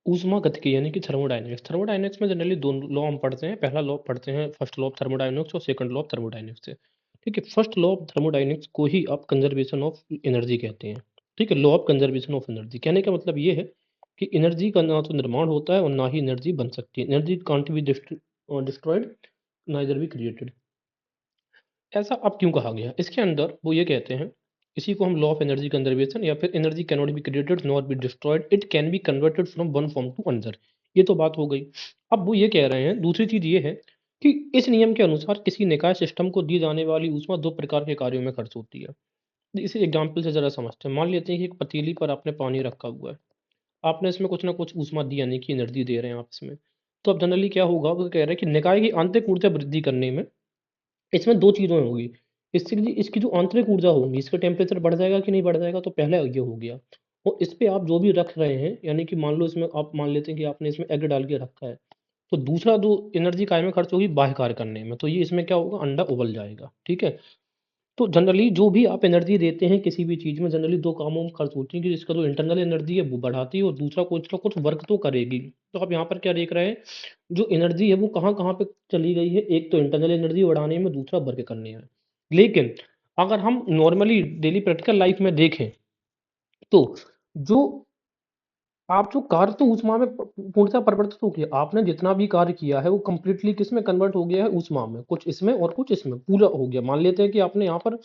ऊष्मागतिकी यानी कि थर्मोडायनेमिक्स। थर्मोडायनेमिक्स में जनरली 2 लॉ हम पढ़ते हैं। पहला लॉ पढ़ते हैं फर्स्ट लॉ ऑफ थर्मोडायनेमिक्स और सेकंड लॉ ऑफ थर्मोडायनेमिक्स से। ठीक है? फर्स्ट लॉ ऑफ थर्मोडायनेमिक्स को ही आप कंजर्वेशन ऑफ एनर्जी कहते हैं। ठीक है? Law of conservation of energy कहने का मतलब ये है कि एनर्जी का ना तो निर्माण होता है और ना ही एनर्जी बन सकती है। Energy can't be destroyed neither be created. ऐसा अब क्यों कहा गया? इसके अंदर वो ये कहते हैं, इसी को हम लॉ ऑफ एनर्जी कंजर्वेशन या फिर energy can not be created not be destroyed, it can be converted from one form to another. ये तो बात हो गई। अब वो ये कह रहे हैं, दूसरी चीज़ ये है कि इस नियम के अनुसार किसी निकाय सिस्टम को दी जाने वाली ऊष्मा 2 प्रकार के कार्यों में खर्च होती है। इसे एग्जाम्पल से ज़रा समझते हैं। मान लेते हैं कि एक पतीली पर आपने पानी रखा हुआ है। आपने इसमें कुछ ना कुछ ऊष्मा दी यानी कि एनर्जी दे रहे हैं आप इसमें। तो अब जनरली क्या होगा, वो कह रहे हैं कि निकाय की आंतरिक ऊर्जा वृद्धि करने में इसमें 2 चीज़ें होंगी। इसकी जो आंतरिक ऊर्जा होगी, इसका टेम्परेचर बढ़ जाएगा कि नहीं बढ़ जाएगा? तो पहला ये हो गया। और इस पे आप जो भी रख रहे हैं, यानी कि मान लो इसमें आप मान लेते हैं कि आपने इसमें एग डाल के रखा है। तो दूसरा जो एनर्जी काय में खर्च होगी बाह्य कार्य करने में। तो ये इसमें क्या होगा, अंडा उबल जाएगा। ठीक है? तो जनरली जो भी आप एनर्जी देते हैं किसी भी चीज़ में, जनरली 2 कामों में खर्च होती है कि इसका जो इंटरनल एनर्जी है वो बढ़ाती है और दूसरा कुछ ना कुछ वर्क तो करेगी। तो आप यहाँ पर क्या देख रहे हैं, जो एनर्जी है वो कहाँ-कहाँ पे चली गई है, एक तो इंटरनल एनर्जी बढ़ाने में, दूसरा वर्क करने में। लेकिन अगर हम नॉर्मली डेली प्रैक्टिकल लाइफ में देखें, तो जो आप जो कार्य तो ऊष्मा में पूर्णतः परिवर्तित हो गया। आपने जितना भी कार्य किया है वो कंप्लीटली किस में कन्वर्ट हो गया है, ऊष्मा में। कुछ इसमें और कुछ इसमें, पूरा हो गया। मान लेते हैं कि आपने यहाँ पर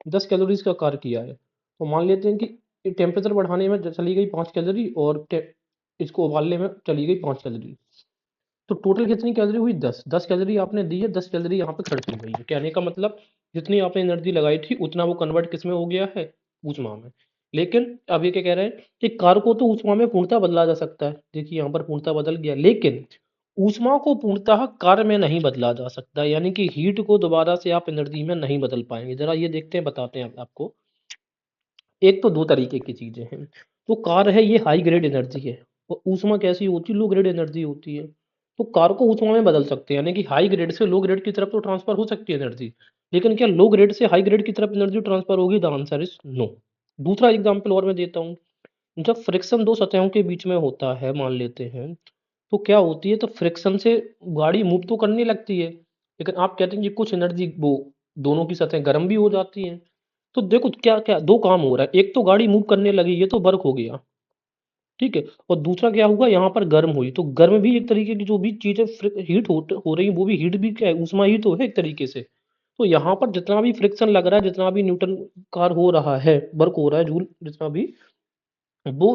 10 कैलोरीज़ का कार्य किया है। तो मान लेते हैं कि टेम्परेचर बढ़ाने में चली गई 5 कैलोरी और इसको उबालने में चली गई 5 कैलोरी। तो टोटल कितनी कैलोरी हुई? 10। 10 कैलोरी आपने दी है, 10 कैलोरी यहाँ पे खर्च हो गई है। कहने का मतलब जितनी आपने एनर्जी लगाई थी उतना वो कन्वर्ट किसमें हो गया है? ऊष्मा में। लेकिन अब ये क्या कह रहे हैं कि कार्य को तो ऊष्मा में पूर्णतः बदला जा सकता है। देखिए यहाँ पर पूर्णतः बदल गया, लेकिन ऊष्मा को पूर्णतः कार्य में नहीं बदला जा सकता। यानी कि हीट को दोबारा से आप एनर्जी में नहीं बदल पाएँगे। ज़रा ये देखते हैं, बताते हैं आपको। एक तो 2 तरीके की चीज़ें हैं। तो कार्य है, ये हाई ग्रेड एनर्जी है और ऊष्मा कैसी होती है? लो ग्रेड एनर्जी होती है। तो कार्य को ऊष्मा में बदल सकते हैं, यानी कि हाई ग्रेड से लो ग्रेड की तरफ तो ट्रांसफ़र हो सकती है एनर्जी। लेकिन क्या लो ग्रेड से हाई ग्रेड की तरफ एनर्जी ट्रांसफ़र होगी? The answer is no. दूसरा एग्ज़ाम्पल और मैं देता हूँ। जब फ्रिक्शन 2 सतहों के बीच में होता है, मान लेते हैं, तो क्या होती है? तो फ्रिक्शन से गाड़ी मूव तो करने लगती है, लेकिन आप कहते हैं कि कुछ एनर्जी वो दोनों की सतहें गर्म भी हो जाती हैं। तो देखो क्या-क्या 2 काम हो रहा है। एक तो गाड़ी मूव करने लगी, ये तो वर्क हो गया, ठीक है? और दूसरा क्या हुआ, यहाँ पर गर्म हुई, तो गर्म भी एक तरीके की जो भी चीज़ें हीट हो रही है, वो भी हीट भी क्या है? ऊष्मा ही तो है एक तरीके से। तो यहाँ पर जितना भी फ्रिक्शन लग रहा है, जितना भी न्यूटन कार्य हो रहा है, वर्क हो रहा है, जूल जितना भी, वो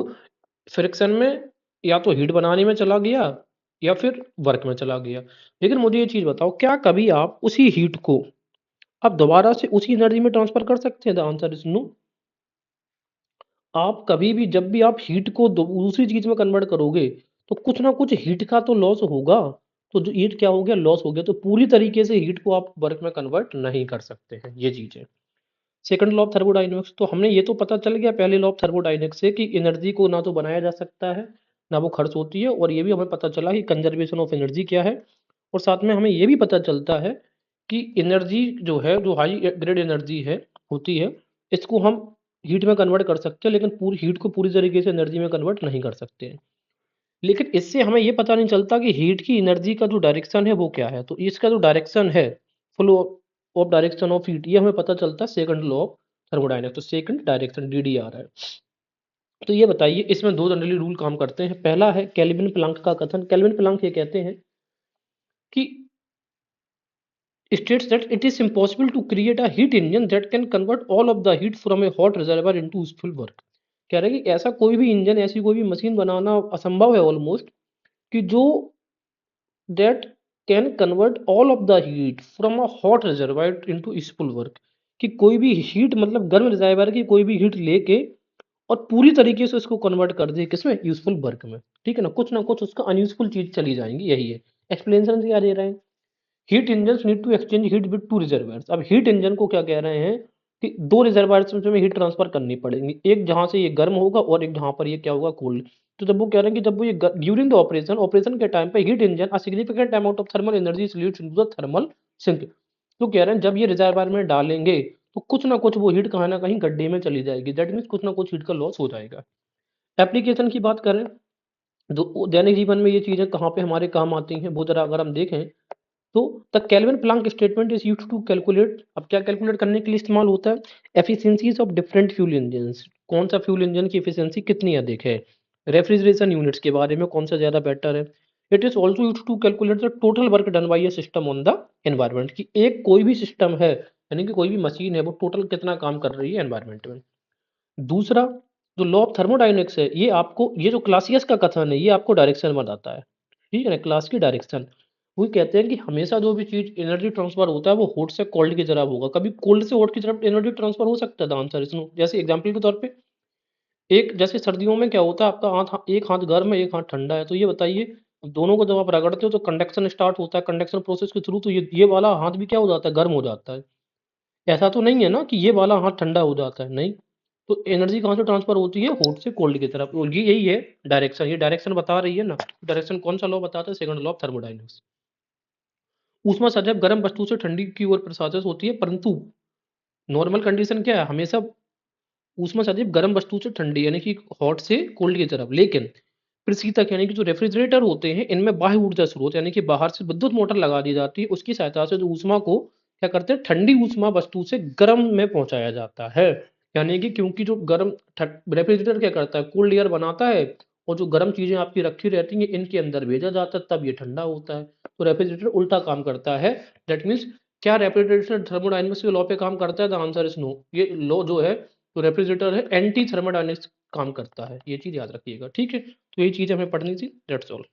फ्रिक्शन में या तो हीट बनाने में चला गया या फिर वर्क में चला गया। लेकिन मुझे ये चीज़ बताओ, क्या कभी आप उसी हीट को आप दोबारा से उसी एनर्जी में ट्रांसफ़र कर सकते हैं? The answer is no. आप कभी भी जब भी आप हीट को दूसरी चीज़ में कन्वर्ट करोगे, तो कुछ ना कुछ हीट का तो लॉस होगा। तो जो हीट क्या हो गया? लॉस हो गया। तो पूरी तरीके से हीट को आप वर्क में कन्वर्ट नहीं कर सकते हैं, ये चीज़ है। सेकंड लॉ ऑफ थर्मोडायनामिक्स, तो हमने ये तो पता चल गया पहले लॉ ऑफ थर्मोडायनामिक्स से कि एनर्जी को ना तो बनाया जा सकता है, ना वो खर्च होती है, और ये भी हमें पता चला कि कंजर्वेशन ऑफ एनर्जी क्या है। और साथ में हमें ये भी पता चलता है कि एनर्जी जो है, जो हाई ग्रेड एनर्जी है होती है, इसको हम हीट में कन्वर्ट कर सकते हैं, लेकिन पूरी हीट को पूरी तरीके से एनर्जी में कन्वर्ट नहीं कर सकते हैं। लेकिन इससे हमें ये पता नहीं चलता कि हीट की एनर्जी का जो डायरेक्शन है वो क्या है। तो इसका जो डायरेक्शन है, flow of direction of heat, ये हमें पता चलता है सेकंड लॉ ऑफ थर्मोडायनामिक्स। तो सेकंड डायरेक्शन डीडीआर है। तो ये बताइए, इसमें 2 जनरली रूल काम करते हैं। पहला है केल्विन प्लैंक का कथन। केल्विन प्लैंक ये कहते हैं कि states that it is impossible to create a heat engine that can convert all of the heat from a hot reservoir into useful work। कह रहे हैं कि ऐसा कोई भी इंजन, ऐसी कोई भी मशीन बनाना असंभव है ऑलमोस्ट, कि जो that can convert all of the heat from a hot reservoir into useful work। कि कोई भी हीट, मतलब गर्म रिजर्वायर की कोई भी हीट लेके और पूरी तरीके से उसको कन्वर्ट कर दे किसमें? यूजफुल वर्क में। ठीक है ना कुछ उसका अनयूजफुल चीज चली जाएंगी, यही है। एक्सप्लेनेशन क्या दे रहे हैं? Heat engine need to exchange heat with 2 reservoirs. अब हीट इंजन को क्या कह रहे हैं कि 2 रिजर्वायर्स में हीट ट्रांसफर करनी पड़ेगी। एक जहाँ से ये गर्म होगा और एक जहाँ पर ये क्या होगा? कोल्ड। तो जब वो कह रहे हैं कि जब वो ये ड्यूरिंग द ऑपरेशन के टाइम पे heat engine a significant amount of thermal energy solute into the thermal sink. तो कह रहे हैं जब ये रिजर्वायर में डालेंगे तो कुछ ना कुछ वो हीट कहीं ना कहीं गड्ढे में चली जाएगी। दैट मीन्स कुछ ना कुछ हीट का लॉस हो जाएगा। एप्लीकेशन की बात करें, दैनिक जीवन में ये चीज़ें कहाँ पे हमारे काम आती हैं, वो ज़रा अगर हम देखें तो the Kelvin Planck statement is used to calculate, अब क्या कैलकुलेट करने के लिए इस्तेमाल होता है? Efficiencies of different fuel engines, कौन सा फ्यूल इंजन की एफिशिएंसी कितनी अधिक है, रेफ्रिजरेशन यूनिट्स के बारे में कौन सा ज़्यादा बेटर है। It is also used to calculate the total work done by a system on the environment, कि एक कोई भी सिस्टम है यानी कि कोई भी मशीन है वो टोटल कितना काम कर रही है एनवायरनमेंट में। दूसरा, जो लॉ ऑफ थर्मोडायनेमिक्स है, ये आपको, ये जो क्लासियस का कथन है, ये आपको डायरेक्शन बताता है। ठीक है ना? क्लास की डायरेक्शन। वो कहते हैं कि हमेशा जो भी चीज़ एनर्जी ट्रांसफर होता है वो हॉट से कोल्ड की तरफ होगा। कभी कोल्ड से हॉट की तरफ एनर्जी ट्रांसफर हो सकता है? The answer is no. जैसे एग्जांपल के तौर पे, एक जैसे सर्दियों में क्या होता है, आपका हाथ, एक हाथ गर्म है, एक हाथ ठंडा है, तो ये बताइए, दोनों को जब आप रगड़ते हो तो कंडक्शन स्टार्ट होता है, कंडक्शन प्रोसेस के थ्रू, तो ये वाला हाथ भी क्या हो जाता है? गर्म हो जाता है। ऐसा तो नहीं है ना कि ये वाला हाथ ठंडा हो जाता है, नहीं। तो एनर्जी कहाँ से ट्रांसफर होती है? हॉट से कोल्ड की तरफ, और ये यही है डायरेक्शन, ये डायरेक्शन बता रही है ना। डायरेक्शन कौन सा लॉ बताता है? Second law of thermodynamics. ऊष्मा सदैव गर्म वस्तु से ठंडी की ओर प्रसारित होती है, परंतु नॉर्मल कंडीशन क्या है? हमेशा ऊष्मा सदैव गर्म वस्तु से ठंडी यानी कि हॉट से कोल्ड की तरफ। लेकिन प्रशीतक यानी कि जो रेफ्रिजरेटर होते हैं, इनमें बाह्य ऊर्जा स्रोत यानी कि बाहर से विद्युत मोटर लगा दी जाती है, उसकी सहायता से जो ऊष्मा को क्या करते हैं, ठंडी ऊष्मा वस्तु से गर्म में पहुंचाया जाता है। यानी कि क्योंकि जो गर्म रेफ्रिजरेटर क्या करता है, कोल्ड एयर बनाता है, और जो गर्म चीजें आपकी रखी रहती हैं इनके अंदर भेजा जाता है, तब ये ठंडा होता है। तो रेफ्रिजरेटर उल्टा काम करता है। दैट मीन्स, क्या रेफ्रिजरेटर थर्मोडायनेमिक्स के लॉ पे काम करता है? The answer is no. ये लॉ जो है, तो रेफ्रिजरेटर है, एंटी थर्मोडायनेमिक्स काम करता है। ये चीज याद रखिएगा, ठीक है? तो यही चीज हमें पढ़नी थी, दैट्स ऑल।